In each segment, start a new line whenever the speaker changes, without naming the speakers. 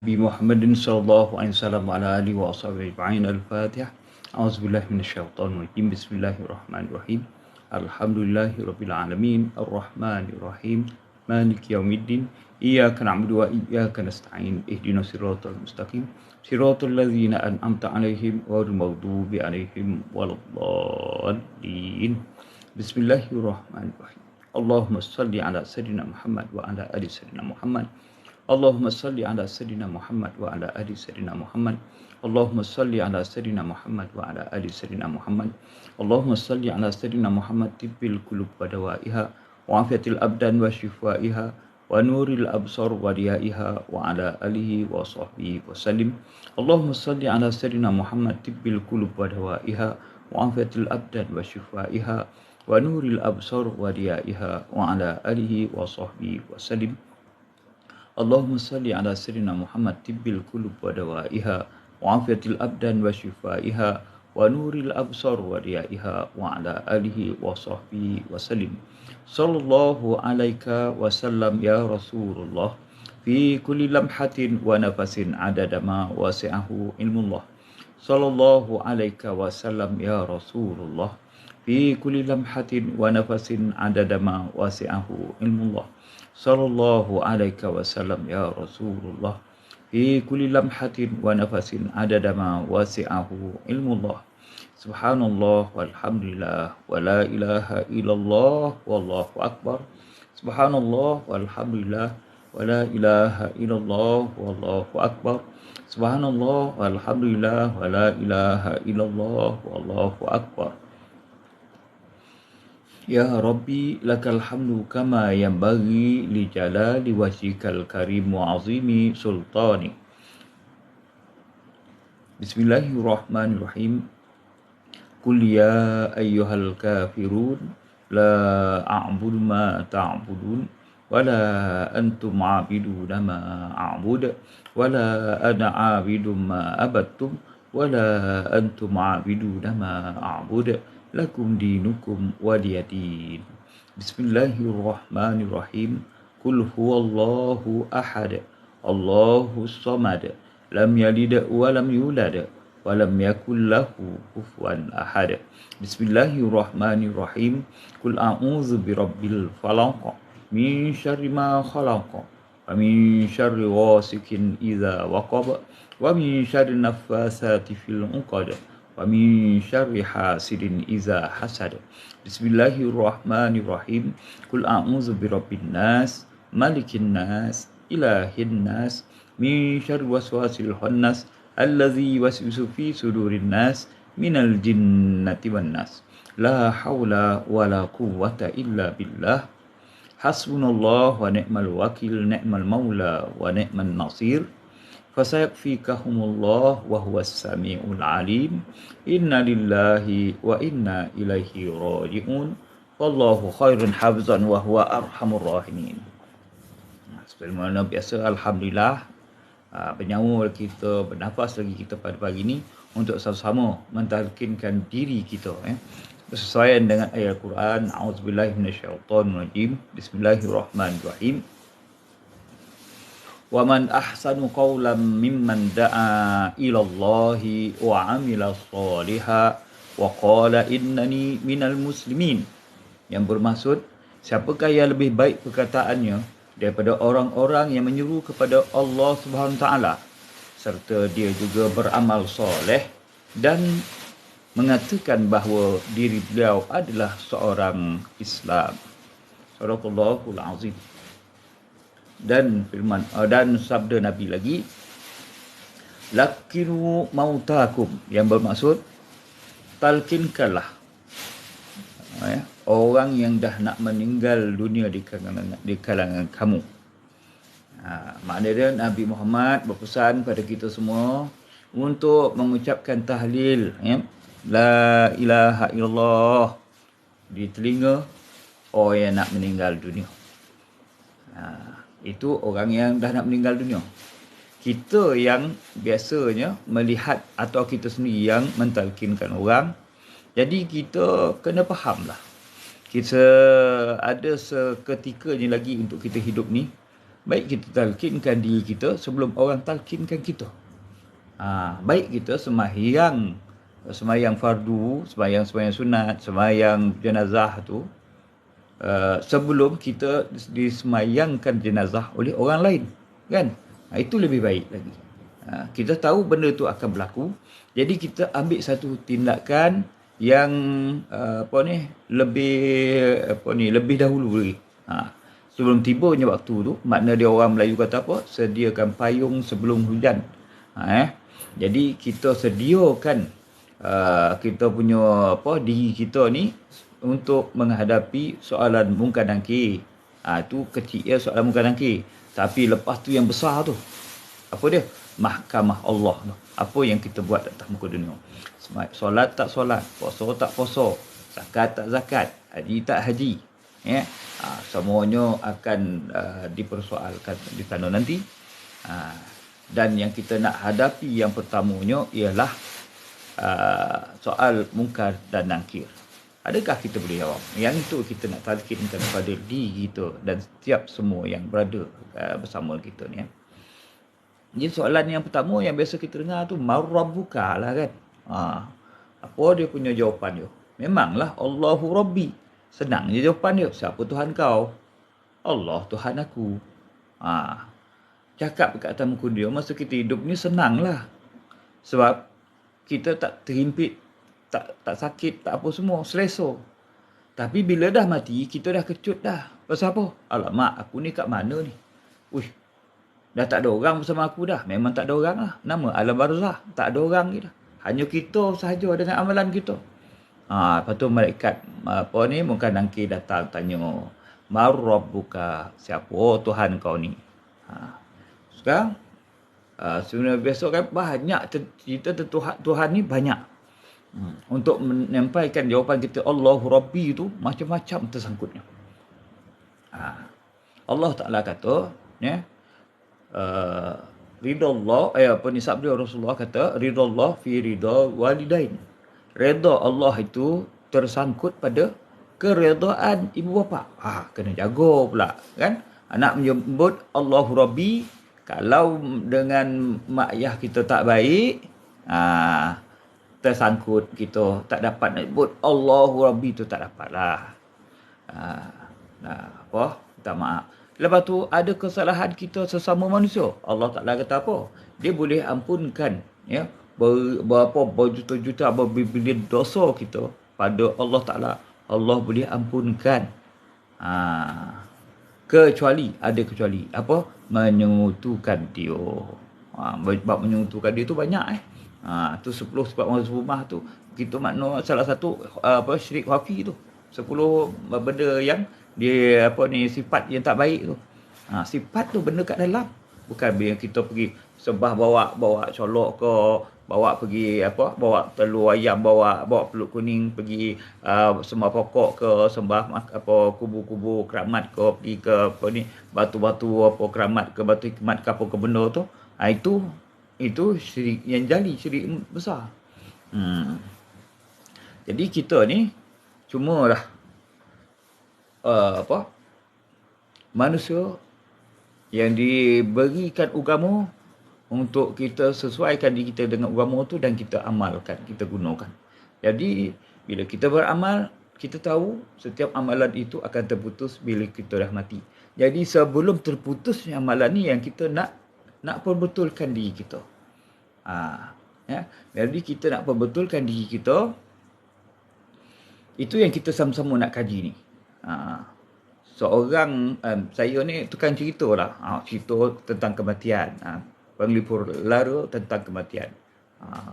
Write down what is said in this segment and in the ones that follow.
بمحمد صلى الله عليه وسلم وعلى آله وأصحابه أجمعين. الفاتحة. أعوذ بالله من الشيطان الرجيم. بسم الله الرحمن الرحيم. الحمد لله رب العالمين الرحمن الرحيم مالك يوم الدين إياك نعبد وإياك نستعين اهدنا الصراط المستقيم صراط الذين أنعمت عليهم غير المغضوب عليهم ولا الضالين. بسم الله الرحمن الرحيم. اللهم صل على سيدنا محمد وعلى آل سيدنا محمد. اللهم صل على سيدنا محمد وعلى آل سيدنا محمد. اللهم صل على سيدنا محمد وعلى آل سيدنا محمد. اللهم صل على سيدنا محمد طب القلوب ودوائها وعافية الأبدان وشفائها ونور الأبصار وضيائها وعلى آله وصحبه وسلم. اللهم صل على سيدنا محمد طب القلوب ودوائها وعافية الأبدان وشفائها ونور الأبصار وضيائها وعلى آله وصحبه وسلم. اللهم صل على سيدنا محمد طب القلوب ودوائها وعافية الأبدان وشفائها ونور الأبصار وضيائها وعلى آله وصحبه وسلم. صلى الله عليك وسلم يا رسول الله في كل لمحة ونفس عدد ما وسعه علم الله. صلى الله عليك وسلم يا رسول الله في كل لمحة ونفس عدد ما وسعه علم الله. صلى الله عليك وسلم يا رسول الله في كل لمحة ونفس عدد ما وسعه علم الله. سبحان الله والحمد لله ولا إله إلا الله والله أكبر. سبحان الله والحمد لله ولا إله إلا الله والله أكبر. سبحان الله والحمد لله ولا إله إلا الله والله أكبر. يا ربي لك الحمد كما ينبغي لجلال وجهك الكريم وعظيم سلطانك. بسم الله الرحمن الرحيم. قل يا أيها الكافرون لا أعبد ما تعبدون ولا أنتم عابدون ما أعبد ولا أنا عابد ما عبدتم ولا أنتم عابدون ما أعبد lakum dinukum waliyadin. Bismillahirrahmanirrahim. Qul huwallahu ahad, Allahus samad, lam yalid wa lam yulad wa lam yakul lahu kufuwan ahad. Bismillahirrahmanirrahim. Qul a'udzu birabbil falaq min syarri ma khalaq wa min syarri ghasikin idza waqab wa min syarri naffasati fil 'uqad wa min syarri hasidin iza hasad. Bismillahirrahmanirrahim. Qul a'udzu birabbin nas, malikin nas, ilahin nas, min syarri waswasil khannas, allazi yuwaswisu fi sudurin nas, minal jinnati wan nas. La haula wala quwwata illa billah. Hasbunallah wa ni'mal wakil, ni'mal maula wa ni'man nasir. Fasayakfikahumullah wa huwas sami'ul alim. Inna lillahi wa inna ilaihi raji'un. Wallahu khairun hafizan wa huwa arhamur rahimin. Seperti mana biasa, alhamdulillah, bernyawa kita, bernafas lagi kita pada pagi ini untuk sama-sama mentalkinkan diri kita bersesuaian dengan ayat Al-Quran. A'udzubillahi minasyaitonirrajim. Bismillahirrahmanirrahim. Wa man ahsanu qawlan mimman da'a ila Allahi wa 'amila shalihan wa qala innani minal muslimin. Yang bermaksud, siapakah yang lebih baik perkataannya daripada orang-orang yang menyeru kepada Allah Subhanahu Wa Taala serta dia juga beramal soleh dan mengatakan bahawa diri beliau adalah seorang Islam. Sadaqallahul azim. Dan firman dan sabda Nabi lagi, lakinu mautakum, yang bermaksud talkinkanlah orang yang dah nak meninggal dunia di kalangan kamu. Maknanya Nabi Muhammad berpesan pada kita semua untuk mengucapkan tahlil la ilaha illallah di telinga orang yang nak meninggal dunia. Itu orang yang dah nak meninggal dunia. Kita yang biasanya melihat atau kita sendiri yang mentalkinkan orang. Jadi kita kena fahamlah. Kita ada seketika je lagi untuk kita hidup ni. baik kita talkinkan diri kita sebelum orang talkinkan kita. Baik kita sembahyang fardu, sembahyang sunat, sembahyang jenazah tu, sebelum kita disemayangkan jenazah oleh orang lain, kan? Itu lebih baik lagi. Kita tahu benda tu akan berlaku, jadi kita ambil satu tindakan yang lebih dahulu lagi. Sebelum tibanya waktu tu, makna dia orang Melayu kata apa? Sediakan payung sebelum hujan. Jadi kita sediakan kita punya diri kita ni untuk menghadapi soalan mungkar nakir. Tu kecil ya soalan mungkar nakir. Tapi lepas tu yang besar tu, apa dia? Mahkamah Allah tu. Apa yang kita buat atas muka dunia. Solat tak solat, puasa tak puasa, zakat tak zakat, haji tak haji. Semuanya akan dipersoalkan di sana nanti. Dan yang kita nak hadapi yang pertamanya ialah soal mungkar dan nakir. Adakah kita boleh jawab? Yang itu kita nak talkinkan kepada diri kita dan setiap semua yang berada bersama kita ni. Jadi soalan yang pertama yang biasa kita dengar tu, marrabbuka lah kan. Apa dia punya jawapan dia? Memanglah Allahu Rabbi. Senang je jawapan dia. Siapa Tuhan kau? Allah Tuhan aku. Cakap kat atas muka dia masa kita hidup ni senang lah. Sebab kita tak terhimpit, tak sakit, tak apa semua, selesa. Tapi bila dah mati, kita dah kecut dah. Pasal apa? Alamak, aku ni kat mana ni? Dah tak ada orang bersama aku dah. Memang tak ada orang lah. Nama alam barzah, tak ada orang je dah. Hanya kita sahaja dengan amalan kita. Lepas tu malaikat mungkar nakir datang tanya, marrabbuka, siapa Tuhan kau ni? Sekarang sebenarnya besok kan banyak cerita tentang Tuhan ni banyak. Untuk menyampaikan jawapan kita Allahu Rabbi tu macam-macam tersangkutnya. Allah Ta'ala kata, ridha Allah, sabda Rasulullah kata, ridha Allah fi ridha walidain. Redha Allah itu tersangkut pada keredaan ibu bapa. Kena jaga pula kan. Anak menyebut Allahu Rabbi, kalau dengan mak ayah kita tak baik, tersangkut kita tak dapat nak sebut Allahu Rabbi tu, tak dapat lah. Minta maaf. Lepas tu ada kesalahan kita sesama manusia. Allah Ta'ala kata apa? Dia boleh ampunkan berjuta-juta, berbilion dosa kita pada Allah Ta'ala. Allah boleh ampunkan. Kecuali apa? Menyentuhkan dia. Bab menyentuhkan dia tu banyak tu 10 sebab masuk rumah tu. Kita makna salah satu syirik khafi tu. 10 benda yang dia sifat yang tak baik tu. Sifat tu benda kat dalam. Bukan bila kita pergi sembah bawa colok ke, bawa pergi bawa telur ayam, bawa peluk kuning pergi sembah pokok ke, sembah kubu-kubu keramat ke, pergi ke batu-batu keramat ke, batu hikmat ke, apa ke benda tu. Itu syirik yang jali, syirik besar. Jadi kita ni cumalah manusia yang diberikan agama untuk kita sesuaikan diri kita dengan agama tu dan kita amalkan, kita gunakan. Jadi bila kita beramal, kita tahu setiap amalan itu akan terputus bila kita dah mati. Jadi sebelum terputusnya amalan ni yang kita nak perbetulkan diri kita. Jadi kita nak perbetulkan diri kita, itu yang kita sama-sama nak kaji ni. Seorang saya ni tukang cerita lah, cerita tentang kematian, penglipur lara tentang kematian.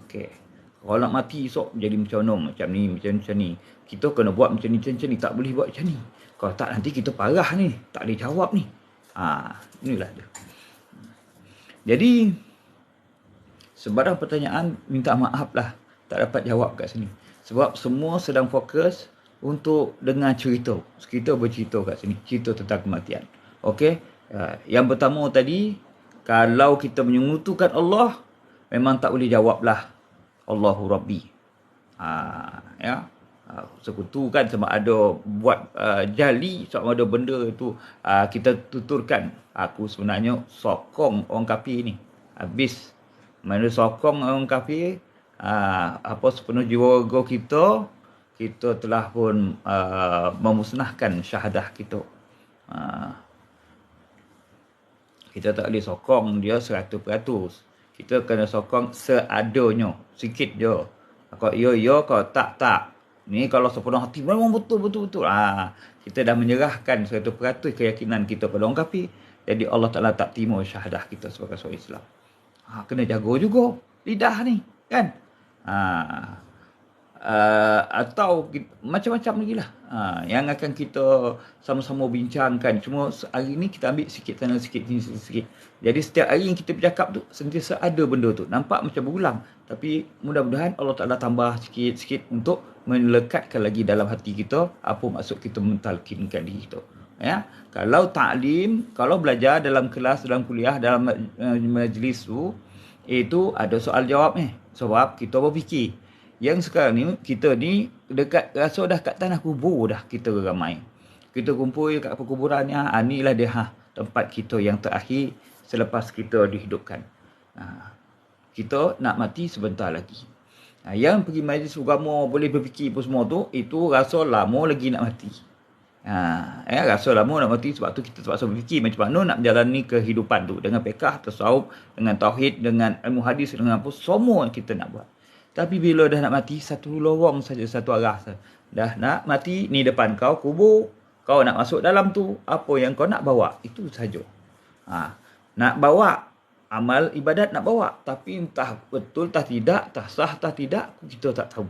Okey, kalau nak mati esok jadi macam ni, macam ni, kita kena buat macam ni, tak boleh buat macam ni. Kalau tak nanti kita parah ni, tak boleh jawab ni. Inilah dia. Jadi sebarang pertanyaan minta maaf lah, tak dapat jawab kat sini. Sebab semua sedang fokus untuk dengar cerita. Kita bercerita kat sini, cerita tentang kematian. Okey, yang pertama tadi, kalau kita menyentuhkan Allah, memang tak boleh jawablah Allahu Rabbi. sekutu kan, sama ada buat jali, sama ada benda tu kita tuturkan. Aku sebenarnya sokong orang kafir ni habis. Mana sokong orang kafir, apa sepenuh jiwa raga kita telah pun memusnahkan syahadah kita. Kita tak boleh sokong dia 100%. Kita kena sokong seadanya, sikit je. Kalau ya, kalau tak. Ni kalau sepenuh hati memang betul. Kita dah menyerahkan 100% keyakinan kita pada orang kafir. Jadi Allah Ta'ala tak terima syahadah kita sebagai seorang Islam. Kena jaga juga lidah ni, kan? Atau macam-macam lagi lah yang akan kita sama-sama bincangkan. Cuma hari ni kita ambil sikit sana sikit sini sikit. Jadi setiap hari yang kita bercakap tu sentiasa ada benda tu. Nampak macam berulang, tapi mudah-mudahan Allah Ta'ala tambah sikit-sikit untuk melekatkan lagi dalam hati kita apa maksud kita mentalkinkan diri kita. Ya, kalau taklim, kalau belajar dalam kelas, dalam kuliah, dalam majlis tu, itu ada soal jawab ni. Sebab kita berfikir. Yang sekarang ni, kita ni dekat, rasa dah kat tanah kubur dah kita ramai. Kita kumpul kat perkuburan ni, inilah dia tempat kita yang terakhir selepas kita dihidupkan. Kita nak mati sebentar lagi. Yang pergi majlis agama boleh berfikir pun semua tu, itu rasa lama lagi nak mati. Rasa lama nak mati, sebab tu kita terpaksa berfikir macam mana nak menjalani kehidupan tu dengan fiqh, tasawuf, dengan tauhid, dengan ilmu hadis, dengan apa, semua kita nak buat. Tapi bila dah nak mati, satu lorong saja, satu arah saja. Dah nak mati, ni depan kau kubur, kau nak masuk dalam tu, apa yang kau nak bawa, itu saja. Nak bawa amal ibadat, nak bawa, tapi entah betul tak tidak, tak sah tak tidak, kita tak tahu.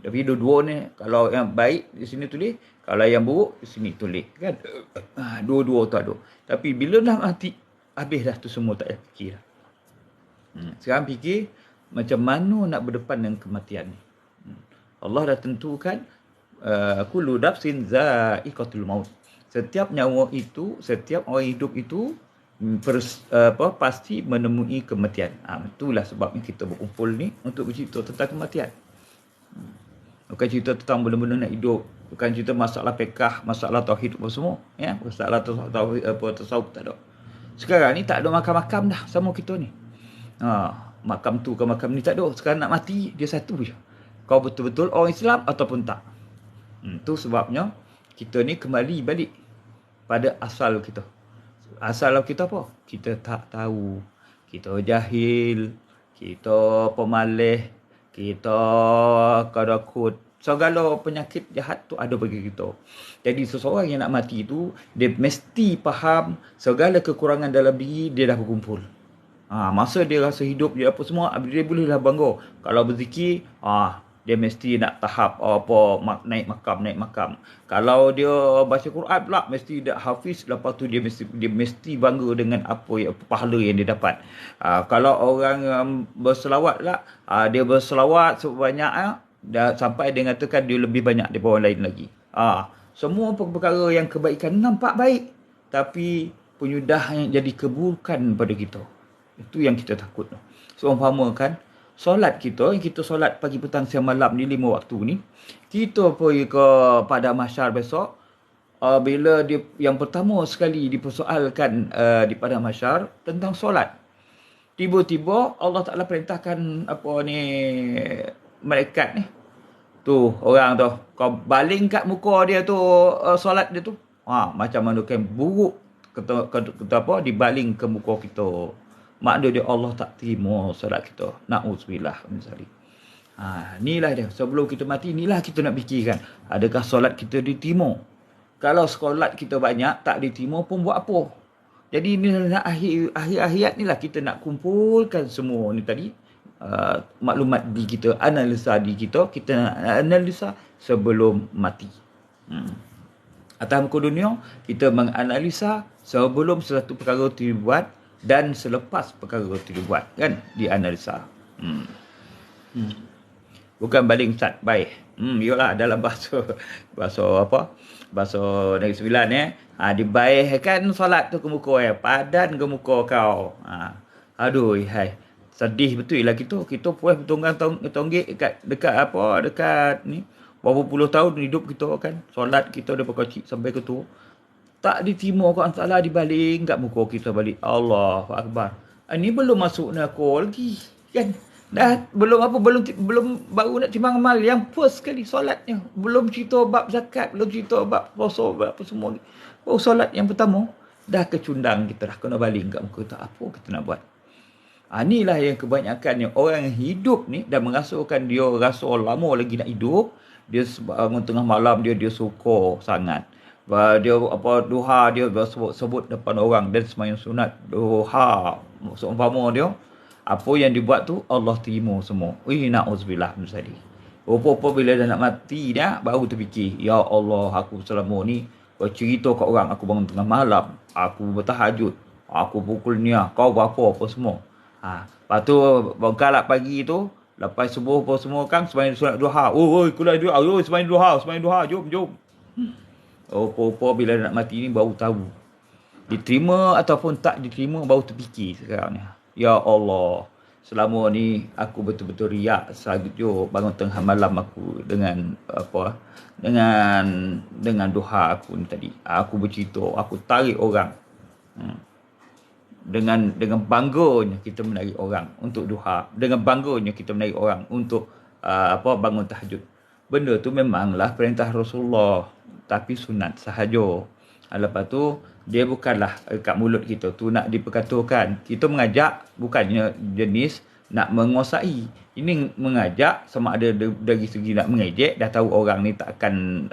Tapi dua-dua ni, kalau yang baik di sini tulis, kalau yang buruk di sini tulis, kan? Dua-dua tu ada. Tapi bila dah mati, habis dah tu semua, tak payah fikir dah. Sekarang fikir macam mana nak berdepan dengan kematian ni. Allah dah tentukan kullu nafsin za'iqatul maut. Setiap nyawa itu, setiap orang hidup itu pasti menemui kematian. Itulah sebabnya kita berkumpul ni untuk bercerita tentang kematian. Bukan cerita tentang benda-benda nak hidup, bukan cerita masalah fiqh, masalah tauhid apa semua, ya, masalah tauhid apa tasawuf tak ada. Sekarang ni tak ada makam-makam dah sama kita ni. Makam tu ke makam ni tak ada. Sekarang nak mati dia satu je. Kau betul-betul orang Islam ataupun tak. Itu sebabnya kita ni kembali balik pada asal kita. Asal kita apa? Kita tak tahu. Kita jahil, kita pemalih, kita kadakut. Segala penyakit jahat tu ada bagi kita. Jadi seseorang yang nak mati tu, dia mesti faham segala kekurangan dalam diri dia dah berkumpul. Masa dia rasa hidup dia apa semua, dia bolehlah bangga. Kalau berzikir, dia mesti nak tahap naik makam. Kalau dia baca Quran pula, mesti dia hafiz. Lepas tu dia mesti bangga dengan apa pahala yang dia dapat. Kalau orang berselawat pula, dia berselawat sebanyak dah sampai dia mengatakan dia lebih banyak daripada orang lain lagi. Semua perkara yang kebaikan nampak baik, tapi penyudahan jadi keburukan pada kita. Itu yang kita takut. So, umpamakan solat kita, yang kita solat pagi, petang, siang, malam ni 5 waktu ni, kita pergi ke pada mahsyar besok, bila dia yang pertama sekali dipersoalkan di pada mahsyar tentang solat. Tiba-tiba Allah Ta'ala perintahkan malaikat ni. Tu orang tu, kau baling kat muka dia tu, solat dia tu. Macam mana kan buruk kata dibaling ke muka kita. Makna dia Allah tak terima solat kita. Na'udzubillah min zalik. Inilah dia. Sebelum kita mati, inilah kita nak fikirkan. Adakah solat kita diterima? Kalau solat kita banyak, tak diterima pun buat apa? Jadi inilah akhir-akhir ni lah kita nak kumpulkan semua ni tadi. Maklumat di kita, analisa di kita nak analisa sebelum mati. Atas muka dunia, kita menganalisa sebelum sesuatu perkara itu dibuat dan selepas perkara itu dibuat, kan? Dianalisa. Bukan baling start, baik. Yalah, dalam bahasa Negeri Sembilan dibaihkan solat tu ke muka padan ke muka kau. Aduh, hai. Sedih betul lah kita puas bertonggang tonggik dekat ni. berapa puluh tahun hidup kita kan, solat kita daripada kecil sampai ke tua, tak diterima Quran Ta'ala dibaling kat muka kita balik. Allahu Akbar. Ini belum masuk neraka lagi kan. Dah belum baru nak timbang amal yang first sekali solatnya. Belum cerita bab zakat, belum cerita bab puasa, bab apa semua ni. Baru solat yang pertama dah kecundang kita dah kena baling kat muka tak apa kita nak buat. Inilah yang kebanyakannya orang yang hidup ni dan merasakan dia rasa lama lagi nak hidup, dia bangun tengah malam dia suka sangat. Dia duha dia sebut depan orang dan sembahyang sunat duha seumpama dia apa yang dibuat tu Allah terima semua. Na'udzubillah min zalik. Rupa-rupa bila dah nak mati dah baru terfikir, ya Allah aku selama ni bercerita kat orang aku bangun tengah malam, aku bertahajud, aku pukul niat, kau berapa apa semua. Lepas tu bengkalak pagi tu lepas subuh apa semua kan sembahyang sunat duha. Kulai duha, sembahyang duha, jom. Rupa-rupa bila nak mati ni baru tahu. Diterima ataupun tak diterima baru terfikir sekarang ni. Ya Allah, selama ni aku betul-betul riak sahaja bangun tengah malam aku dengan dengan duha aku ni tadi. Aku bercerita, aku tarik orang. Dengan bangganya kita menarik orang untuk duha, dengan bangganya kita menarik orang untuk bangun tahajud. Benda tu memanglah perintah Rasulullah, tapi sunat sahaja. Lepas tu dia bukanlah kat mulut kita tu nak diperkatakan. Kita mengajak bukannya jenis nak menguasai. Ini mengajak sama ada dari segi nak mengejek, dah tahu orang ni tak akan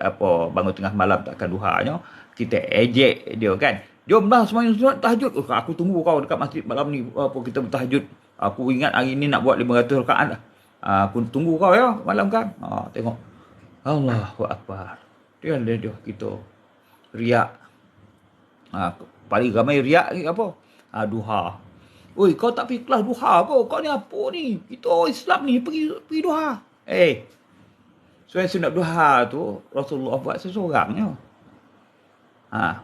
bangun tengah malam, tak akan duhanya, kita ejek dia kan. Jomlah sembahyang sunat tahajud. Aku tunggu kau dekat masjid malam ni kita bertahajud. Aku ingat hari ni nak buat 500 rakaat dah. Aku tunggu kau ya malam kan. Tengok. Allahu Akbar. Dia kita riak. Paling ramai riak ni apa? Duha. Oi, kau tak pergi kelas duha apa? Kau ni apa ni? Kita Islam ni pergi duha. Sembahyang sunat duha tu Rasulullah buat seseorang je.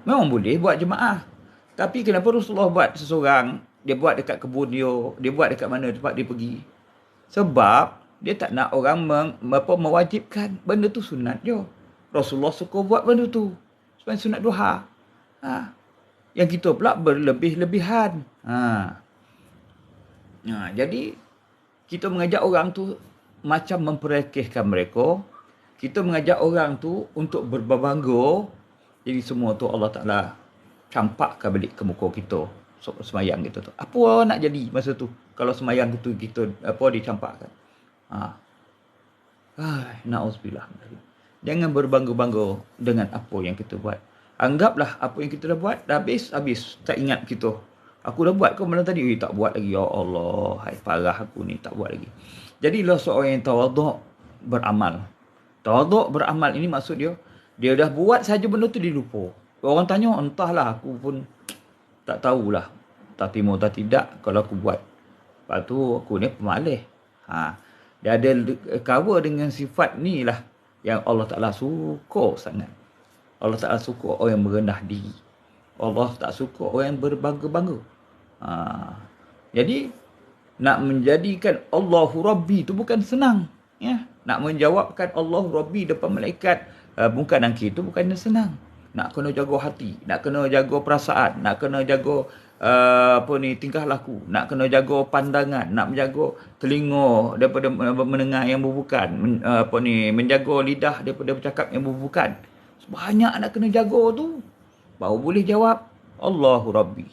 Memang boleh buat jemaah. Tapi kenapa Rasulullah buat seseorang? Dia buat dekat kebun dia buat dekat mana tempat dia pergi. Sebab dia tak nak orang mewajibkan. Benda tu sunat je. Rasulullah suka buat benda tu. Sembahyang sunat duha. Yang kita pula berlebih-lebihan. Jadi kita mengajak orang tu macam memperkehkan mereka. Kita mengajak orang tu untuk berbangga. Jadi semua tu Allah Ta'ala campakkan balik ke muka kita semayang kita tu. Apa nak jadi masa tu kalau semayang tu kita dicampakkan. Na'udzubillah. Jangan berbangga-bangga dengan apa yang kita buat. Anggaplah apa yang kita dah buat dah habis. Tak ingat kita. Aku dah buat kau malam tadi. Tak buat lagi. Ya Allah, hai parah aku ni, tak buat lagi. Jadilah seorang yang tawaduk beramal. Tawaduk beramal ini maksud dia dah buat saja benda tu dia lupa. Orang tanya, entahlah, aku pun tak tahulah. Tak terima tak tidak kalau aku buat. Lepas tu aku ni pemalih. Dia ada cover dengan sifat ni lah yang Allah Ta'ala suka sangat. Allah Ta'ala suka orang yang merendah diri. Allah tak suka orang yang berbangga-bangga. Jadi nak menjadikan Allahu Rabbi tu bukan senang. Nak menjawabkan Allahu Rabbi depan malaikat bukan angki tu bukannya senang. Nak kena jaga hati, nak kena jaga perasaan, nak kena jaga tingkah laku, nak kena jaga pandangan, nak menjaga telinga daripada mendengar yang bukan, menjaga lidah daripada bercakap yang bukan. Banyak nak kena jaga tu baru boleh jawab Allahu Rabbi.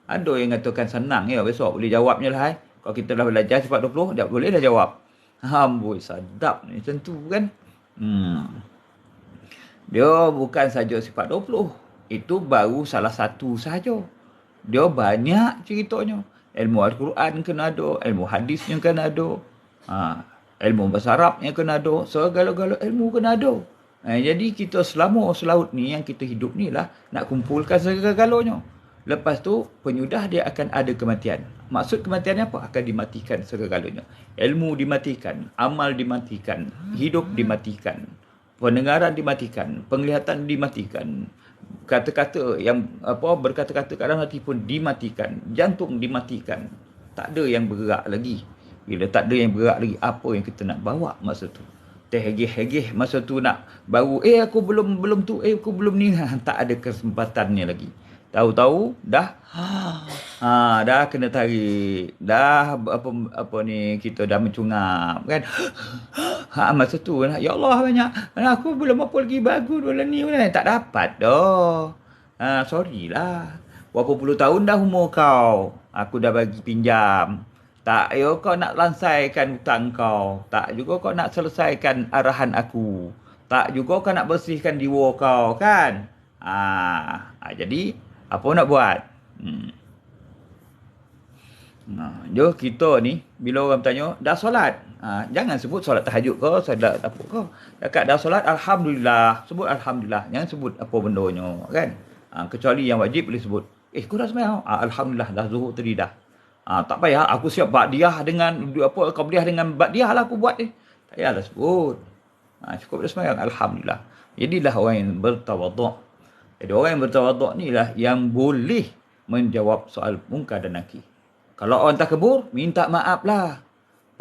Ada yang katakan senang besok boleh jawabnya lah. Kalau kita dah belajar sifat 20 dah boleh dah jawab. Amboi sadap ni tentu kan. Dia bukan saja sifat 20. Itu baru salah satu sahaja. Dia banyak ceritanya. Ilmu Al-Quran kena ada, ilmu hadisnya kena ada. Ilmu bahasa Arabnya kena ada, segala-gala ilmu kena ada. Jadi kita selama selaut ni yang kita hidup ni lah nak kumpulkan segala-galanya. Lepas tu penyudah dia akan ada kematian. Maksud kematian apa? Akan dimatikan segala-galanya. Ilmu dimatikan, amal dimatikan, hidup dimatikan, pendengaran dimatikan, penglihatan dimatikan, kata-kata yang berkata-kata kat dalam hati pun dimatikan, jantung dimatikan. Tak ada yang bergerak lagi. Bila tak ada yang bergerak lagi, apa yang kita nak bawa masa tu? terhegeh-hegeh masa tu nak baru aku belum tu, aku belum ni. Tak ada kesempatannya lagi. Tahu-tahu dah dah kena tarik. Dah apa ni, kita dah mencungap kan. Masa tu ya Allah banyak. Aku belum apa lagi bagus bulan ni. Tak dapat dah. Sorry lah. Berapa puluh tahun dah umur kau. Aku dah bagi pinjam. Tak kau nak lansaikan hutang kau. Tak juga kau nak selesaikan arahan aku. Tak juga kau nak bersihkan jiwa kau kan. Jadi apa nak buat? Jo kita ni bila orang tanya dah solat, jangan sebut solat tahajud kau, solat apa kau. Dekat dah solat alhamdulillah, sebut alhamdulillah, jangan sebut apa bendanya kan. Kecuali yang wajib boleh sebut. Kau dah sembahyang? Alhamdulillah dah zuhur tadi dah. Tak payah aku siap ba'diyah dengan apa qabliyah dengan ba'diyah lah aku buat ni. Tak payahlah sebut. Cukup dah sembahyang alhamdulillah. Jadilah orang yang bertawaduk. Jadi orang yang bertawaduk ni lah yang boleh menjawab soal munkar dan nakir. Kalau orang takabur, minta maaf lah.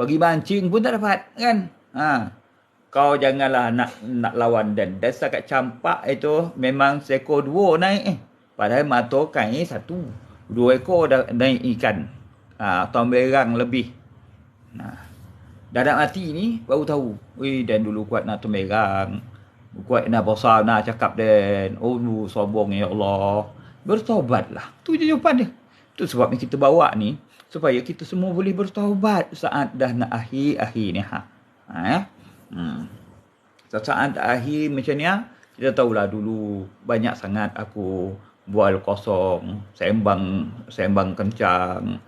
Bagi mancing pun tak dapat kan. Kau janganlah nak lawan dan setakat campak itu memang seekor dua naik. Padahal mata kain satu. 2 ekor dah naik ikan. Tomberang lebih. Dah nak mati ni baru tahu. Dan dulu kuat nak tomberang. Kuat nak besar nak cakap dan. Sombong ya Allah. Bertobatlah. Tu je jawapan dia. Tu sebabnya kita bawa ni supaya kita semua boleh bertaubat saat dah nak akhir ni saat akhir macam ni kita tahulah dulu banyak sangat aku bual kosong, sembang kencang,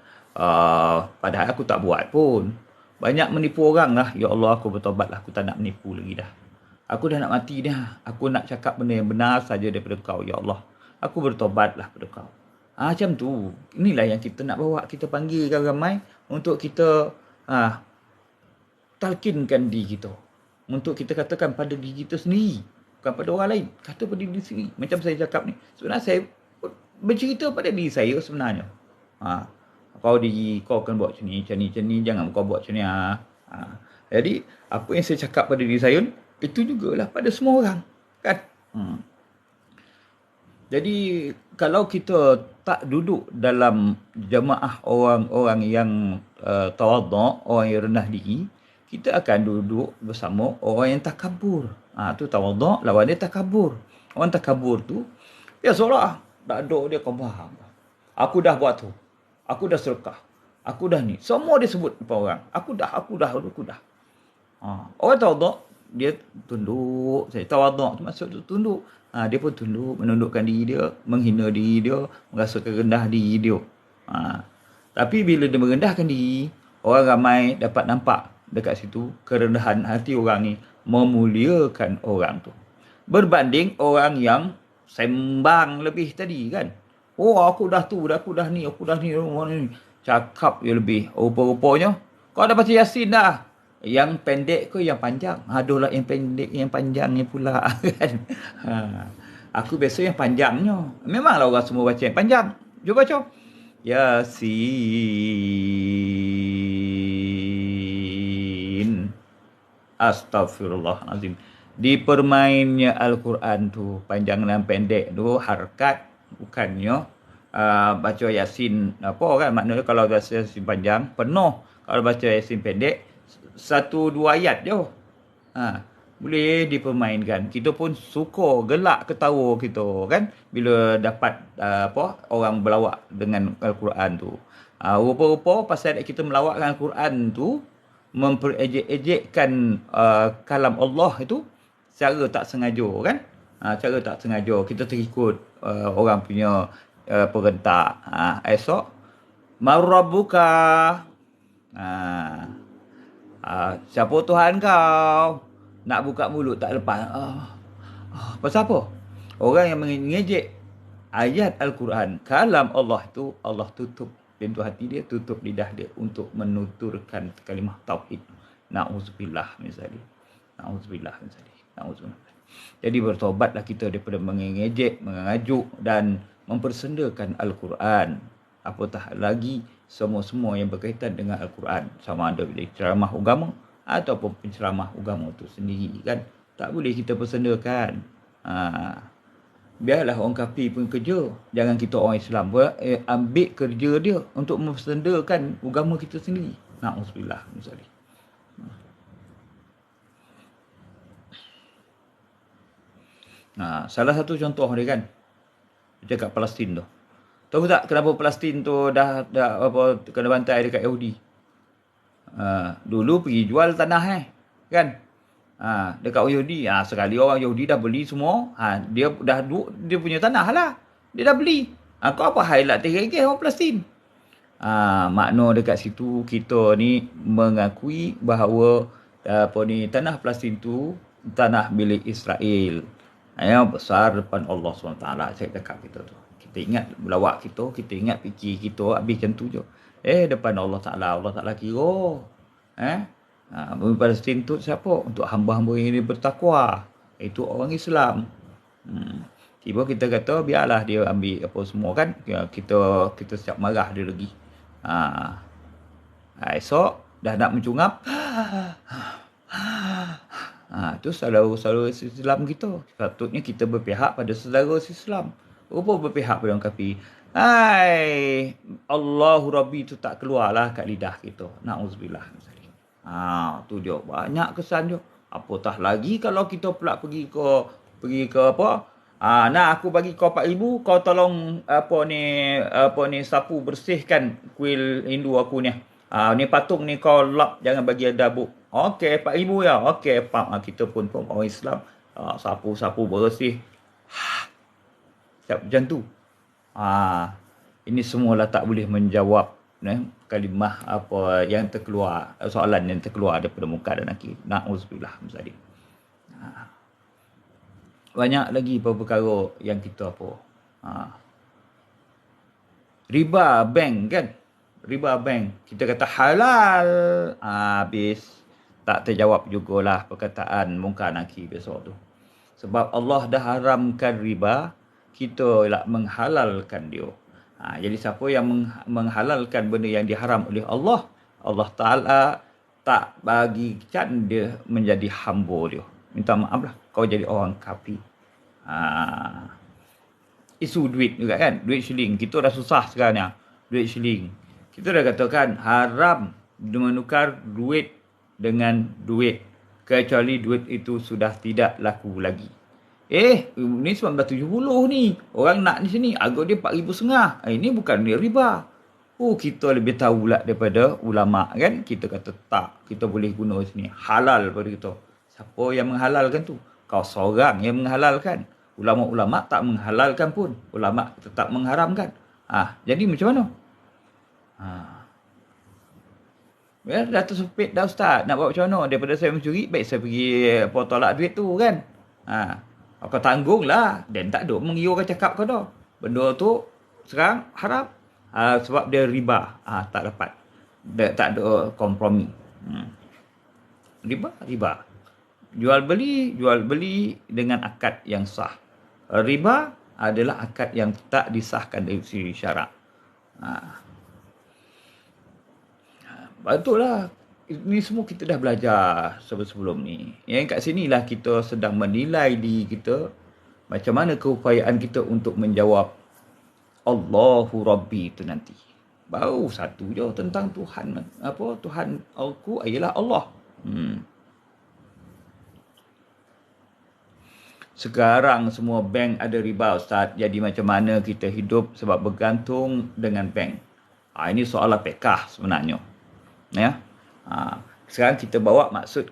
padahal aku tak buat pun. Banyak menipu orang lah. Ya Allah, aku bertaubatlah, aku tak nak menipu lagi dah. Aku dah nak mati dah. Aku nak cakap benda yang benar saja daripada kau, ya Allah. Aku bertaubatlah pada kau. Macam tu. Inilah yang kita nak bawa. Kita panggilkan ramai untuk kita talkinkan diri kita. Untuk kita katakan pada diri kita sendiri. Bukan pada orang lain. Kata pada diri sendiri. Macam saya cakap ni. Sebenarnya saya bercerita pada diri saya sebenarnya. Kau diri kau akan buat macam ni. Jangan kau buat macam ni. Jadi apa yang saya cakap pada diri saya itu jugalah pada semua orang. Kan? Jadi kalau kita tak duduk dalam jemaah orang-orang yang tawaduk, orang yang rendah diri, kita akan duduk bersama orang yang takabur. Tu tawaduk lawan dia takabur. Orang takabur tu biasalah, tak ada dia kau faham. Aku dah buat tu. Aku dah sedekah. Aku dah ni. Semua dia sebut depan orang. Aku dah. Orang tawaduk dia tunduk. Saya tawaduk tu maksud tu tunduk. Dia pun tunduk, menundukkan diri dia, menghina diri dia, merasakan rendah diri dia. Tapi bila dia merendahkan diri, orang ramai dapat nampak dekat situ kerendahan hati orang ni memuliakan orang tu. Berbanding orang yang sembang lebih tadi kan. Aku dah ni. Cakap je lebih. Rupa-rupanya, kau dah baca Yasin dah. Yang pendek ke yang panjang? Aduhlah yang pendek, yang panjangnya pula kan. Aku biasa yang panjangnya. Memanglah orang semua baca yang panjang. Cuba baca. Yasin. Astaghfirullahalazim. Dipermainnya Al-Quran tu, panjang dan pendek tu harkat, bukannya baca Yasin apa kan. Maknanya kalau baca Yasin panjang penuh, kalau baca Yasin pendek 1-2 ayat je. Boleh dipermainkan. Kita pun suka gelak ketawa kita kan bila dapat orang berlawak dengan Al-Quran tu. Rupa-rupa pasal kita melawakkan Al-Quran tu, memperejek-ejekkan kalam Allah itu secara tak sengaja kan. Cara tak sengaja kita terikut orang punya perintah. Esok marabbuka. Siapa Tuhan kau? Nak buka mulut tak lepas. Pasal apa? Orang yang mengejek ayat Al-Quran, kalam Allah tu, Allah tutup pintu hati dia, tutup lidah dia untuk menuturkan kalimah tauhid. Na'udzubillah misalnya. Jadi bertobatlah kita daripada mengejek, mengajuk dan mempersendakan Al-Quran. Apatah lagi semua-semua yang berkaitan dengan Al-Quran. Sama ada ceramah agama ataupun penceramah agama tu sendiri kan. Tak boleh kita persendakan. Biarlah orang kafir pun kerja. Jangan kita orang Islam ambil kerja dia untuk mempersendakan agama kita sendiri. Na'udzubillah misalnya. Salah satu contoh dia kan, dia kat Palestin tu. Tahu tak kenapa Palestin tu dah apa kena bantai dekat Yahudi? Dulu pergi jual tanah kan. Dekat orang Yahudi, sekali orang Yahudi dah beli semua, dia punya tanah lah. Dia dah beli. Kau apa hal nak tergigih orang Palestin? Makna dekat situ kita ni mengakui bahawa tanah Palestin tu tanah milik Israel. Yang besar depan Allah SWT. Saya cakap kita tu. Kita ingat lawak kita ingat fikir kita habis macam tu je. Depan Allah Ta'ala kira. Bumi Palestin tu siapa? Untuk hamba-hamba yang ini bertakwa. Itu orang Islam. Tiba kita kata biarlah dia ambil apa semua kan. Kita siap marah dia lagi. Esok dah nak mencungap. Itu saudara Islam kita. Sepatutnya kita berpihak pada saudara Islam. Rupa berpihak pada orang kafir. Allahu Rabbi tu tak keluarlah kat lidah kita. Na'udzubillah. Tu dia. Banyak kesan dia. Apatah lagi kalau kita pula pergi ke apa? Aku bagi kau 4,000, kau tolong apa ni sapu bersihkan kuil Hindu aku ni. Ni patung ni kau lap, jangan bagi ada buk. Okey, 4,000 ya. Okey, kita pun orang Islam. Sapu bersih. Macam tu. Ini semualah tak boleh menjawab kalimah apa yang terkeluar, soalan yang terkeluar daripada muka dan nakir. Na'udzubillah misalnya. Banyak lagi perkara yang kita riba bank kan. Riba bank. Kita kata halal. Habis. Tak terjawab jugalah perkataan munkar nakir besok tu. Sebab Allah dah haramkan riba, kita lah menghalalkan dia. Jadi siapa yang menghalalkan benda yang diharam oleh Allah, Allah Ta'ala tak bagikan dia menjadi hamba dia. Minta maaf lah, kau jadi orang kafir. Isu duit juga kan, duit shilling. Kita dah susah sekarang ni, duit shilling. Kita dah katakan haram menukar duit dengan duit, kecuali duit itu sudah tidak laku lagi. Ni 1970 ni. Orang nak di sini, harga dia 4,500. Ini bukan dia riba. Kita lebih tahu lah daripada ulama kan. Kita kata tak, kita boleh guna sini. Halal pada kita. Siapa yang menghalalkan tu? Kau seorang yang menghalalkan. Ulama-ulama tak menghalalkan pun. Ulama tetap mengharamkan. Jadi macam mana? Dah tersepit dah Ustaz. Nak buat macam mana? Daripada saya mencuri, baik saya pergi tolak duit tu kan. Kau tanggung lah. Dan tak ada mengiurkan cakap kau dah. Benda tu sekarang haram. Sebab dia riba. Tak dapat. Tak ada kompromi. Riba. Jual beli dengan akad yang sah. Riba adalah akad yang tak disahkan dari segi syarak. Betul lah. Ini semua kita dah belajar sebelum ni. Yang kat sinilah kita sedang menilai diri kita. Macam mana keupayaan kita untuk menjawab Allahu Rabbi itu nanti. Baru satu je tentang Tuhan. Tuhan aku ialah Allah. Sekarang semua bank ada riba Ustaz. Jadi macam mana kita hidup sebab bergantung dengan bank. Ini soalan pekah sebenarnya. Ya. Sekarang kita bawa maksud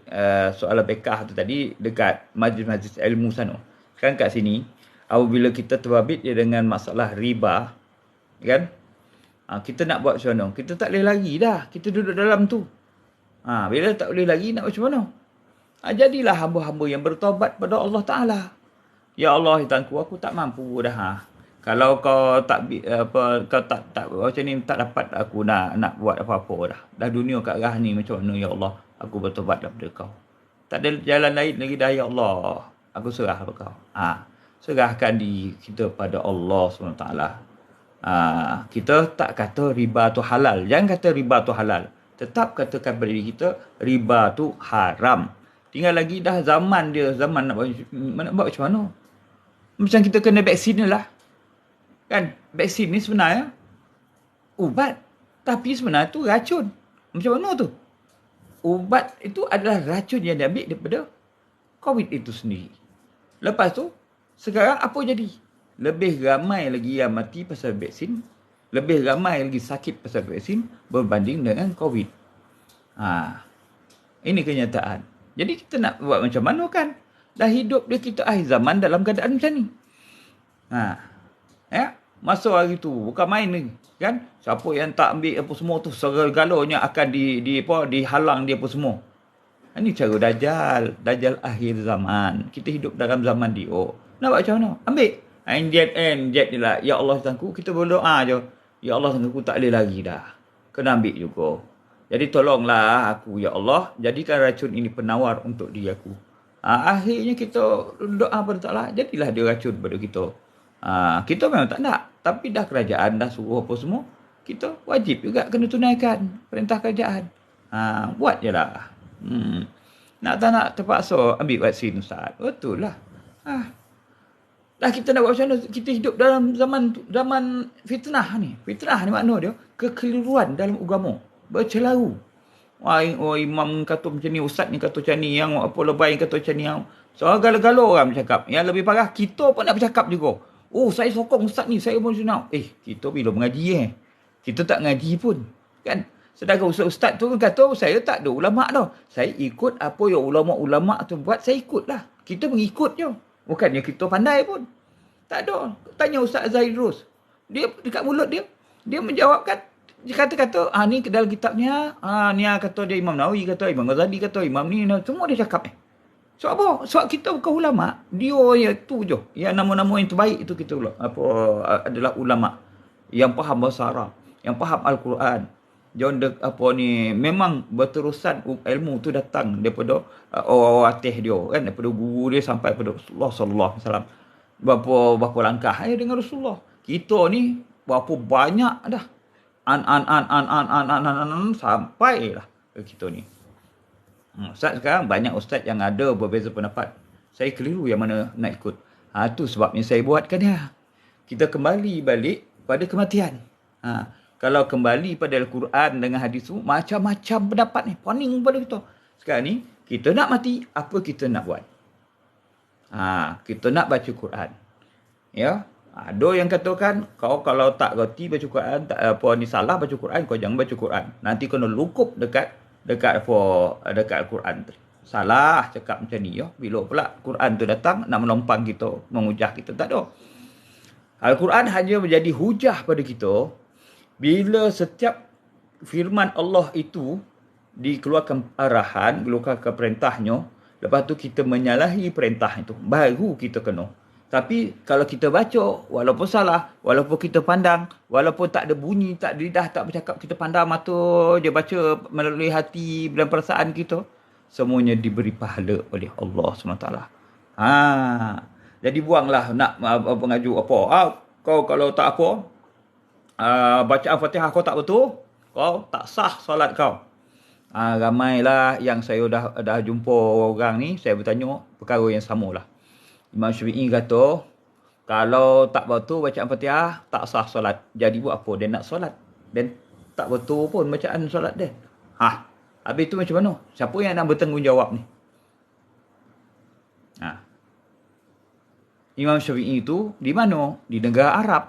soalan pekah tu tadi dekat majlis-majlis ilmu sana. Sekarang kat sini, apabila kita terbabit dia dengan masalah riba, kan? Kita nak buat macam mana? Kita tak boleh lari dah. Kita duduk dalam tu. Bila tak boleh lari, nak macam mana? Jadilah hamba-hamba yang bertaubat pada Allah Ta'ala. Ya Allah, Tuhanku, aku tak mampu dah. Kalau kau tak macam ni tak dapat aku nak buat apa-apa dah. Dah dunia kat arah ni macam mana ya Allah? Aku bertobat daripada kau. Tak ada jalan lain lagi dah ya Allah. Aku serah pada kau. Serahkan diri kita pada Allah SWT. Kita tak kata riba tu halal. Jangan kata riba tu halal. tetap katakan pada diri kita riba tu haram. Tinggal lagi dah zaman nak buat macam mana? Macam kita kena vaksin ni lah. Kan, vaksin ni sebenarnya ubat. Tapi sebenarnya tu racun. Macam mana tu? Ubat itu adalah racun yang diambil daripada COVID itu sendiri. Lepas tu, sekarang apa jadi? Lebih ramai lagi yang mati pasal vaksin. Lebih ramai lagi sakit pasal vaksin berbanding dengan COVID. Ini kenyataan. Jadi kita nak buat macam mana kan? Dah hidup dia kita akhir zaman dalam keadaan macam ni. Masa hari tu bukan main ni, kan? Siapa yang tak ambil apa semua tu segala-galanya akan dihalang dia apa semua. Ini cara Dajjal akhir zaman. Kita hidup dalam zaman dia. Nak buat macam mana? Ambil. Injet je lah. Ya Allah tangku, kita berdoa je. Ya Allah tangku, tak boleh lagi dah. Kena ambil juga. Jadi tolonglah aku, ya Allah, jadikan racun ini penawar untuk diri aku. Akhirnya kita doa pada Allah, jadilah dia racun pada kita. Kita memang tak nak, tapi dah kerajaan dah suruh apa semua, kita wajib juga kena tunaikan perintah kerajaan. Buat je lah. Nak tak nak terpaksa ambil vaksin, Ustaz. Betul lah. Dah kita nak buat macam mana? Kita hidup dalam zaman fitnah ni. Fitnah ni makna dia kekeliruan dalam agama. Bercelaru. Imam kata macam ni, ustaz ni kata macam ni, yang apa lebay kata macam ni. So gala-gala orang bercakap. Yang lebih parah, kita pun nak bercakap juga. Saya sokong ustaz ni, saya pun sunat. Kita bila mengaji kita tak ngaji pun. Kan? Sedangkan ustaz tu kata, saya tak ada ulama' dah. Saya ikut apa yang ulama' tu buat, saya ikutlah. Kita mengikut je. Bukannya kita pandai pun. Tak ada. Tanya Ustaz Zaidrus. Dia dekat mulut dia. Dia menjawabkan. Dia kata-kata, ni dalam kitabnya. Ni kata dia Imam Nawawi, kata Imam Ghazali, kata Imam ni. Semua dia cakap. Sebab apa? Sebab kita bukan ulama'. Dia yang tu je. Yang nama-nama yang terbaik itu kita adalah ulama'. Yang faham bahasa Arab. Yang faham Al-Quran. Memang berterusan ilmu tu datang daripada orang atas dia kan, daripada guru dia sampai pada Rasulullah sallallahu alaihi wasallam. Berapa langkah dengan Rasulullah. Kita ni berapa banyak dah sampai lah ke kita ni. Ustaz sekarang banyak ustaz yang ada berbeza pendapat. Saya keliru yang mana nak ikut. Tu sebabnya saya buatkan dia. Kita kembali balik pada kematian. Kalau kembali pada Al-Quran dengan hadis tu, macam-macam pendapat ni. Poning pada kita. Sekarang ni, kita nak mati, apa kita nak buat? Kita nak baca Quran. Ya. Ada yang katakan, kau kalau tak reti baca Quran, salah baca Quran, kau jangan baca Quran. Nanti kena lukup dekat Al-Quran. Salah cakap macam ni. Ya. Bila pula Quran tu datang, nak melompang kita, mengujah kita. Tak ada. Al-Quran hanya menjadi hujah pada kita bila setiap firman Allah itu dikeluarkan arahan, keluarkan perintahnya, lepas tu kita menyalahi perintah itu, baru kita kena. Tapi kalau kita baca, walaupun salah, walaupun kita pandang, walaupun tak ada bunyi, tak ada lidah, tak bercakap, kita pandang mata je, baca melalui hati dan perasaan kita, semuanya diberi pahala oleh Allah SWT. Jadi buanglah nak mengaju apa. Kau kalau tak apa, bacaan Fatihah kau tak betul, kau tak sah solat kau. Ramailah yang saya dah jumpa orang ni, saya bertanya perkara yang samalah. Imam Syafi'i kata, kalau tak betul bacaan Fatihah, tak sah solat. Jadi buat apa dia nak solat? Dan tak betul pun bacaan solat dia. Habis tu macam mana? Siapa yang nak bertanggungjawab ni? Imam Syafi'i itu di mana? Di negara Arab.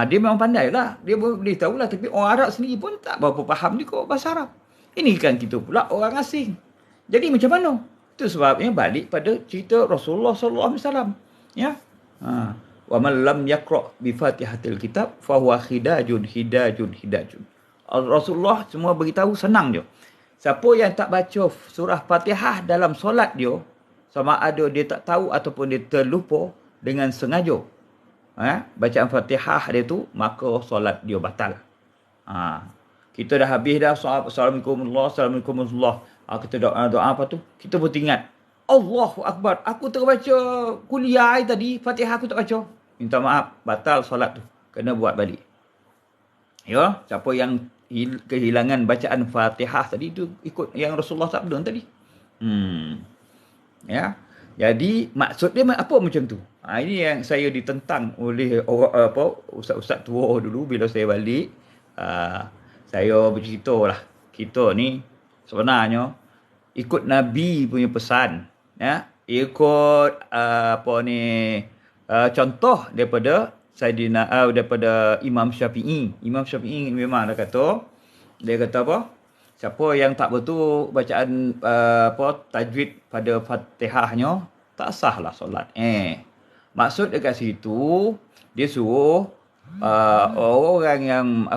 Dia memang pandai lah. Dia boleh tahu lah. Tapi orang Arab sendiri pun tak berapa faham juga bahasa Arab. Ini kan kita pula orang asing. Jadi macam mana? Itu sebabnya balik pada cerita Rasulullah SAW. Ya. Wa man lam yaqra' bi Fatihatil kitab fa huwa hidajun. Rasulullah semua beritahu senang je. Siapa yang tak baca surah Fatihah dalam solat dia, sama ada dia tak tahu ataupun dia terlupa dengan sengaja, bacaan Fatihah dia tu, maka solat dia batal. Kita dah habis dah Assalamualaikum. Kita doa apa tu? Kita pun ingat, Allahu Akbar, aku terbaca kuliah tadi, Fatihah aku tak baca. Minta maaf, batal solat tu. Kena buat balik. Ya, siapa yang kehilangan bacaan Fatihah tadi tu ikut yang Rasulullah sabda tadi. Ya. Jadi maksud dia apa macam tu? Ini yang saya ditentang oleh orang ustaz-ustaz tua dulu bila saya balik. Saya bercerita lah. Kita ni sebenarnya ikut Nabi punya pesan, ya. Ikut contoh daripada daripada Imam Syafi'i. Imam Syafi'i memang dia kata apa? Siapa yang tak betul bacaan tajwid pada Fatihahnya, tak sahlah solat. Maksud dekat situ dia suruh orang yang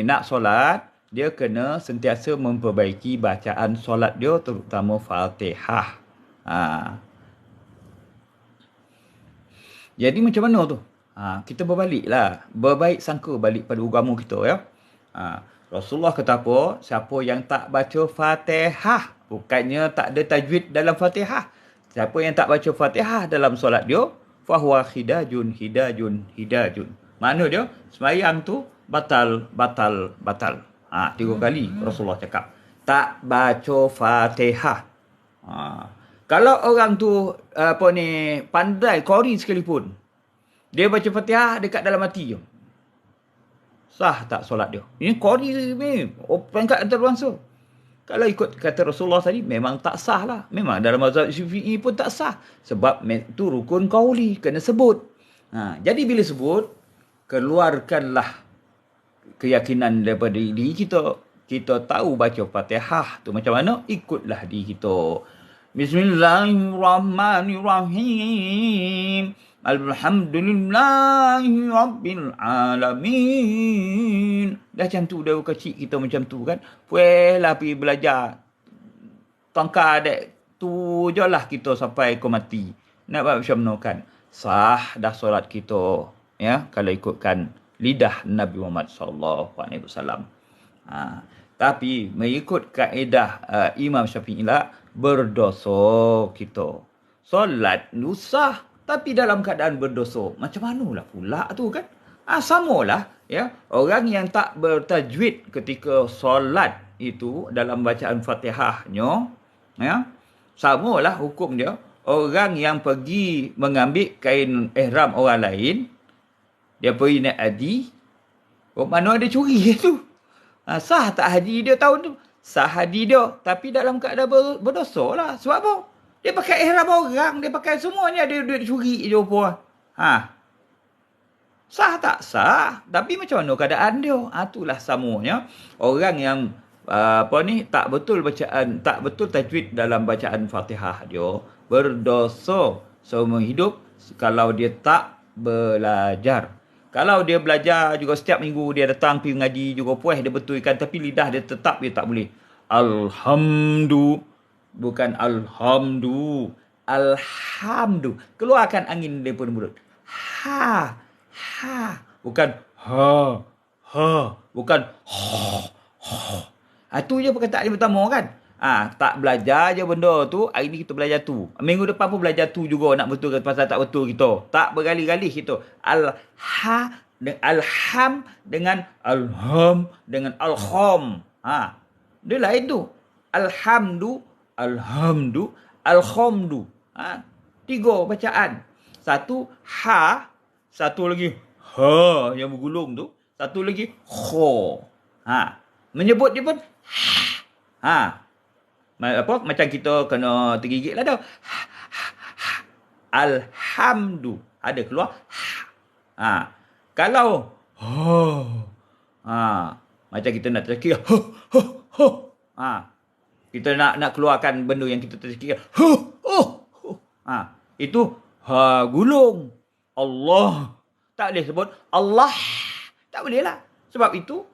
nak solat, dia kena sentiasa memperbaiki bacaan solat dia, terutama Fatihah. Jadi macam mana tu? Kita berbaik sangka balik pada agama kita, ya. Rasulullah kata apa? Siapa yang tak baca Fatihah, bukannya tak ada tajwid dalam Fatihah. Siapa yang tak baca Fatihah dalam solat dia, fahuwa hidajun. Makna dia, sembahyang tu batal. 3 kali Rasulullah cakap. Tak baca Fatihah. Kalau orang tu pandai qori sekalipun, dia baca Fatihah dekat dalam hati je, sah tak solat dia? Ini qori ni, peringkat antarabangsa. Kalau ikut kata Rasulullah tadi, memang tak sah lah. Memang dalam mazhab Syafi'i pun tak sah. Sebab itu rukun qauli, kena sebut. Jadi bila sebut, keluarkanlah keyakinan daripada diri kita. Kita tahu baca Fatihah tu macam mana, ikutlah diri kita. Bismillahirrahmanirrahim. Alhamdulillahi Rabbil Alamin. Dah macam tu, dah kecil kita macam tu kan. Puelah pergi belajar. Tangkar dek tu je lah kita sampai ke mati. Nak buat macam mana kan? Sah dah solat kita. Ya, kalau ikutkan lidah Nabi Muhammad SAW. Tapi mengikut kaedah Imam Syafi'i lah, berdosa kita. Solat sah, tapi dalam keadaan berdosa. Macam manalah pula tu kan? Samalah, ya. Orang yang tak bertajwid ketika solat itu dalam bacaan Fatihahnya, ya, samalah hukum dia. Orang yang pergi mengambil kain ihram orang lain, dia pergi naik haji, mana ada curi tu. Sah tak haji dia tahun tu? Sah haji dia, tapi dalam keadaan berdosa lah. Sebab apa? Dia pakai ihram orang, dia pakai semuanya, dia curi je apa. Sah tak? Sah. Tapi macam mana keadaan dia? Itulah samanya. Orang yang tak betul bacaan, tak betul tajwid dalam bacaan Fatihah dia, berdosa seumur hidup kalau dia tak belajar. Kalau dia belajar juga setiap minggu, dia datang pergi mengaji juga puas, dia betulkan, tapi lidah dia tetap dia tak boleh. Bukan alhamdu. Alhamdu. Keluarkan angin daripada mulut. Ha. Bukan ha. Bukan ha. Itu je perkataan yang pertama kan. Tak belajar je benda tu, hari ni kita belajar tu. Minggu depan pun belajar tu juga, nak betul pasal tak betul kita. Tak bergalih-galih kita. Alham dengan alham dengan alham. Dia lain tu. Alhamdu, alhamdu. 3 bacaan. Satu ha, satu lagi ha yang bergulung tu, satu lagi kho. Menyebut dia pun macam kita kena tergigit lah tu. Alhamdu. Ada keluar. Kalau macam kita nak terkikir. Kita nak keluarkan benda yang kita terkikir. Itu gulung. Allah. Tak boleh sebut Allah. Tak boleh lah. Sebab itu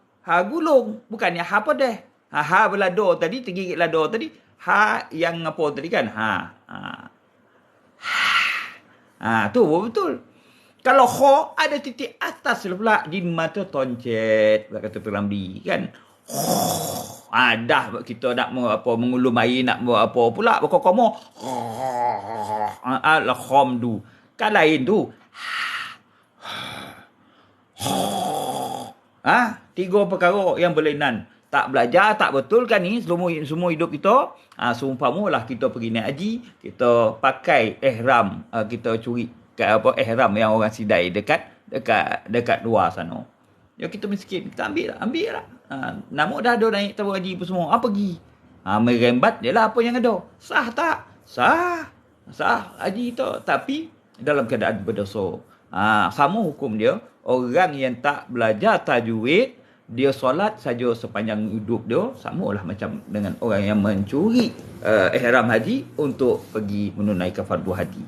gulung. Bukannya apa deh. Berlado tadi, tergigit lado tadi. Yang apa tadi kan? Tu betul. Kalau kho ada titik atas pula di mata toncet, kata Ramli kan. Dah kita nak mengulum air, nak buat apa pula berkokomo. Alhamdu. Kan lain tu. tiga perkara yang berlainan. Tak belajar, tak betulkan ni semua hidup kita. Seumpamalah kita pergi naik haji, kita pakai ihram, kita curi ihram yang orang sidai dekat luar sana. Ya kita miskin, kita ambil lah. Nama dah ada naik tabung haji pun semua. Pergi. Merembat je lah apa yang ada. Sah tak? Sah haji tu. Tapi dalam keadaan berdosa. Sama hukum dia. Orang yang tak belajar tajwid, dia solat saja sepanjang hidup dia, samalah macam dengan orang yang mencuri ihram haji untuk pergi menunaikan fardu haji.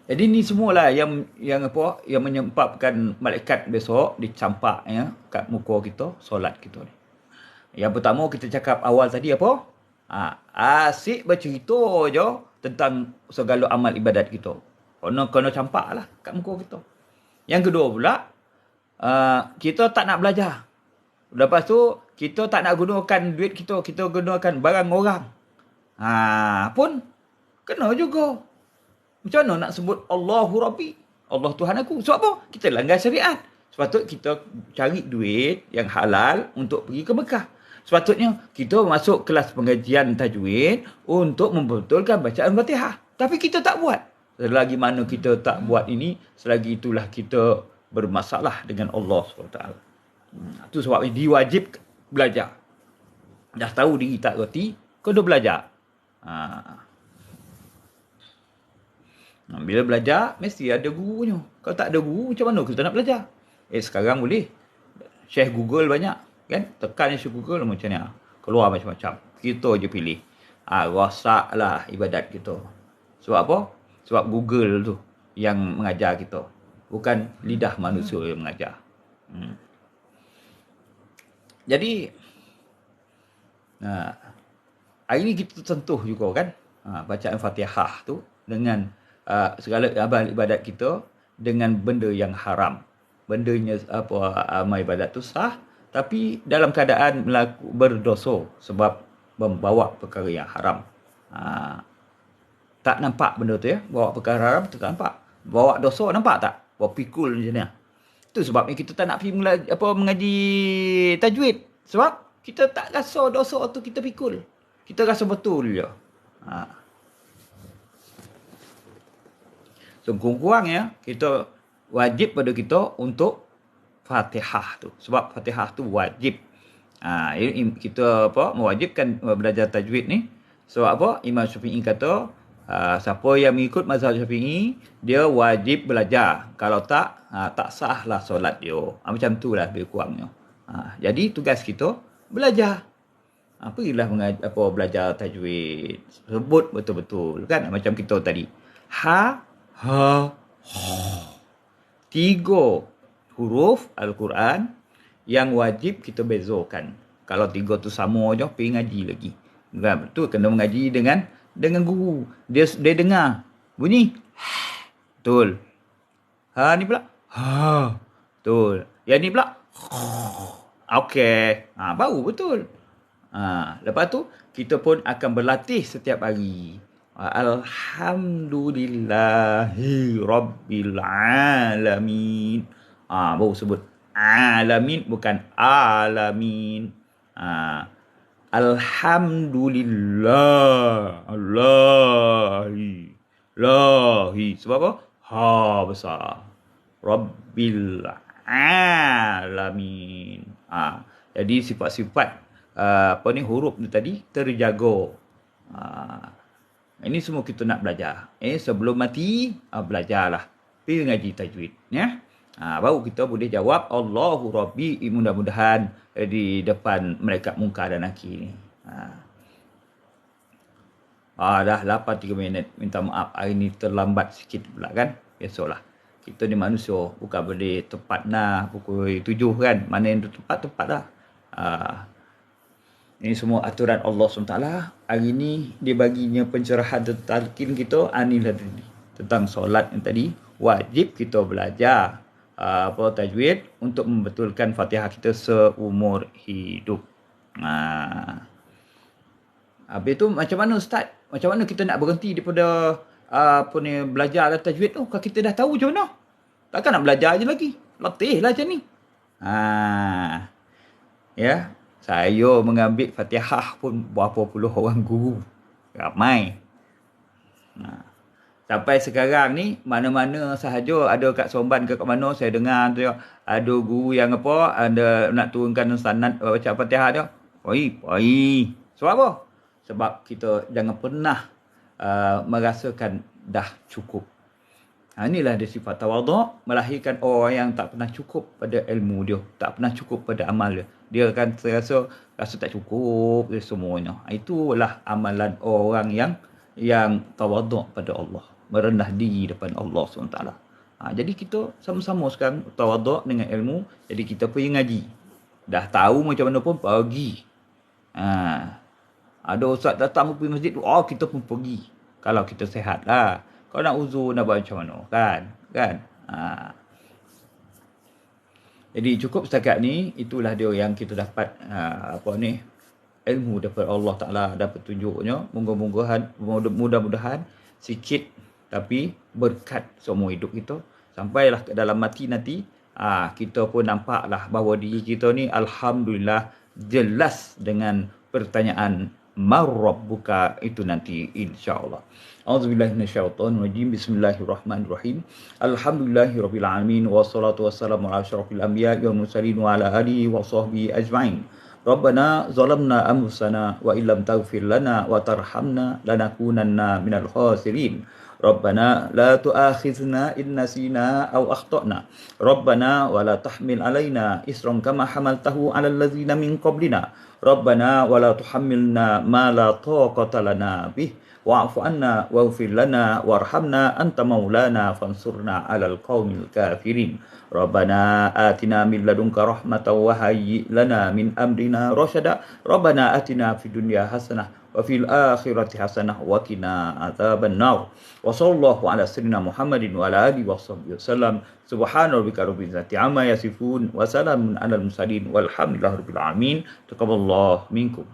Jadi ni semualah yang menyebabkan malaikat besok dicampak kat muka kita, solat kita ni. Yang pertama kita cakap awal tadi apa? Asyik bercerita je tentang segala amal ibadat kita. Kena campak lah kat muka kita. Yang kedua pula, kita tak nak belajar. Lepas tu, kita tak nak gunakan duit kita gunakan barang orang. Pun, kena juga. Macam mana nak sebut Allahu Rabbi? Allah Tuhan aku. Sebab apa? Kita langgar syariat. Sepatutnya kita cari duit yang halal untuk pergi ke Mekah. Sepatutnya kita masuk kelas pengajian tajwid untuk membetulkan bacaan Fatihah. Tapi kita tak buat. Selagi mana kita tak buat ini, selagi itulah kita bermasalah dengan Allah SWT. Itu sebabnya diwajib belajar. Dah tahu diri tak reti, kena belajar. Bila belajar, mesti ada gurunya. Kalau tak ada guru, macam mana kita nak belajar? Sekarang boleh. Syekh Google banyak. Kan? Tekan Syekh Google macam ni. Keluar macam-macam. Kita je pilih. Rosaklah ibadat kita. Sebab apa? Sebab Google tu yang mengajar kita. Bukan lidah manusia yang mengajar. Jadi, hari ni kita sentuh juga kan. Bacaan Fatihah tu dengan segala amal ibadat kita dengan benda yang haram. Bendanya amal ibadat tu sah, tapi dalam keadaan berdosa sebab membawa perkara yang haram. Tak nampak benda tu ya. Bawa perkara haram tu tak nampak. Bawa dosa nampak tak? Bawa pikul macam ni. Itu sebabnya kita tak nak pergi mengaji tajwid. Sebab kita tak rasa dosa tu kita pikul. Kita rasa betul je. So kurang ya, kita wajib pada kita untuk Fatihah tu. Sebab Fatihah tu wajib. Kita mewajibkan belajar tajwid ni. Sebab apa? Imam Syafi'i kata, siapa yang mengikut mazhab Syafi'i, dia wajib belajar. Kalau tak, tak sahlah solat dia. Macam itulah lebih kurangnya. Jadi tugas kita belajar. Pergilah belajar tajwid. Sebut betul-betul kan, macam kita tadi. Ha, 3 huruf Al-Quran yang wajib kita bezakan. Kalau 3 tu sama je, pergi ngaji lagi. Betul, kena mengaji dengan guru. Dia dengar bunyi betul. Ni pula betul. Yang ni pula okey. Baru betul. Lepas tu kita pun akan berlatih setiap hari. Alhamdulillahi Rabbil Alamin. Baru sebut alamin, bukan alamin. Alhamdulillah. Lahi. Sebab apa? Ha besar. Rabbil Alamin. Jadi sifat-sifat huruf ni tadi terjaga. Ini semua kita nak belajar. Sebelum mati, belajarlah. Pergi ngaji tajwid. Ya? Baru kita boleh jawab Allahu Rabbi, mudah-mudahan di depan malaikat Munkar dan Nakir ni. Dah 8:03 minit. Minta maaf, hari ni terlambat sikit pula kan. Biasalah. Kita ni manusia, bukan boleh tepat pukul 7 kan. Mana yang tepat lah. Ini semua aturan Allah SWT. Hari ni dia baginya pencerahan talqin kita. Inilah tadi. Tentang solat yang tadi. Wajib kita belajar tajwid untuk membetulkan Fatihah kita seumur hidup. Habis tu macam mana Ustaz? Macam mana kita nak berhenti daripada belajar tajwid tu? Kalau kita dah tahu macam mana? Takkan nak belajar je lagi. Letih lah macam ni. Ya, saya mengambil Fatihah pun berapa puluh orang guru. Ramai. Sampai sekarang ni, mana-mana sahaja ada kat Somban ke kat mana, saya dengar tu ada guru yang ada nak turunkan sanad baca Fatihah tu. Oi. Sebab apa? Sebab kita jangan pernah merasakan dah cukup. Inilah dia sifat tawaduk, melahirkan orang yang tak pernah cukup pada ilmu dia, tak pernah cukup pada amal dia. Dia akan rasa tak cukup dia semuanya. Itulah amalan orang yang tawaduk pada Allah, merendah diri depan Allah SWT. Jadi kita sama-sama sekarang tawaduk dengan ilmu. Jadi kita pergi ngaji. Dah tahu macam mana pun pergi. Ada ustaz datang pergi masjid tu, kita pun pergi. Kalau kita sihat lah. Kalau nak uzur nak buat macam mana kan? Jadi cukup setakat ni. Itulah dia yang kita dapat ilmu daripada Allah Ta'ala, dapat tunjuknya. Mudah-mudahan sikit tapi berkat semua hidup kita. Sampailah ke dalam mati nanti, kita pun nampaklah bahawa diri kita ni alhamdulillah jelas dengan pertanyaan marrabbuka itu nanti insya-Allah. A'udzubillahi minasyaitonirrajim. Bismillahirrahmanirrahim. Alhamdulillahirabbil alamin wassalatu wassalamu ala asyrofil anbiya'i wal mursalin wa ala alihi wa sahbihi ajma'in. Rabbana zalamna anfusana wa illam taghfir lana wa tarhamna lanakunanna minal khasirin. Rabbana la tu'akhizna in nasina aw akhtana. Rabbana wa la tahmil alaina isran kama hamaltahu 'alal ladzina min qablina. Rabbana wa la tuhammilna ma la taqata lana bih wa'fu 'anna waghfir lana warhamna anta maulana fansurna 'alal qaumil kafirin. Rabbana atina min ladunka rahmatan wa hayyi lana min amrina rasyada. Rabbana atina fid dunya hasanah wa fil akhirati hasanah wa qina adzabannar. Wa sallallahu ala sayyidina Muhammadin wa ala alihi washabbihi wasallam. Subhana rabbika rabbil izzati amma yasifun wa salamun alal mursalin walhamdulillahi rabbil alamin. Taqabbalallahu minkum.